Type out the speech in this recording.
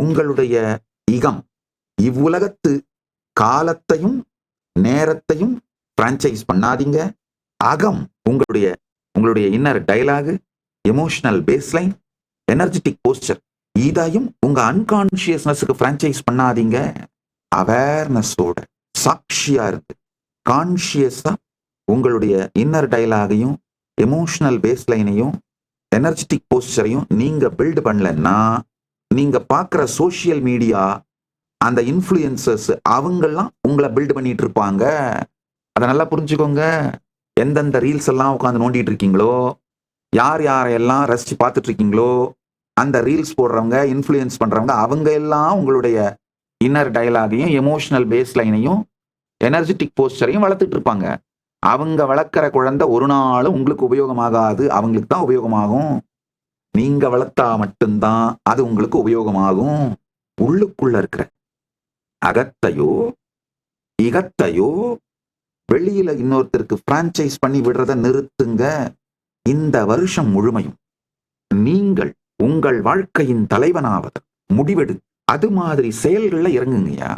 உங்களுடைய இகம் இவ்வுலகத்து காலத்தையும் நேரத்தையும் பிரான்ச்சைஸ் பண்ணாதீங்க. அகம் உங்களுடைய inner dialogue, emotional baseline, energetic poster இதையும் உங்க அன்கான்சியஸ்னஸுக்கு பிரான்ச்சைஸ் பண்ணாதீங்க. அவேர்னஸோட சாட்சியா இருக்கு கான்சியஸா உங்களுடைய இன்னர் டயலாகையும் எமோஷனல் பேஸ்லைனையும் எனர்ஜெட்டிக் போஸ்டரையும் நீங்க பில்டு பண்ணலன்னா நீங்க பார்க்குற சோசியல் மீடியா அந்த இன்ஃப்ளூயன்சர்ஸ் அவங்கெல்லாம் உங்களை பில்டு பண்ணிட்டு இருப்பாங்க. அதை நல்லா புரிஞ்சுக்கோங்க. எந்தெந்த ரீல்ஸ் எல்லாம் உட்காந்து நோண்டிட்டு இருக்கீங்களோ, யார் யாரையெல்லாம் ரசிச்சு பார்த்துட்டு இருக்கீங்களோ, அந்த ரீல்ஸ் போடுறவங்க இன்ஃப்ளூயன்ஸ் பண்றவங்க அவங்க எல்லாம் உங்களுடைய இன்னர் டயலாகையும் எமோஷனல் பேஸ்லைனையும் எனர்ஜெட்டிக் போஸ்டரையும் வளர்த்துட்டு இருப்பாங்க. அவங்க வளர்க்குற குழந்தை ஒரு நாளும் உங்களுக்கு உபயோகமாகாது, அவங்களுக்கு தான் உபயோகமாகும். நீங்க வளர்த்தா மட்டும்தான் அது உங்களுக்கு உபயோகமாகும். உள்ளுக்குள்ள இருக்கிற அகத்தையோ இகத்தையோ வெளியில இன்னொருத்தருக்கு பிரான்ச்சைஸ் பண்ணி விடுறத நிறுத்துங்க. இந்த வருஷம் முழுமையும் நீங்கள் உங்கள் வாழ்க்கையின் தலைவனாவது முடிவெடு. அது மாதிரி செயல்கள்ல இறங்குங்கய்யா.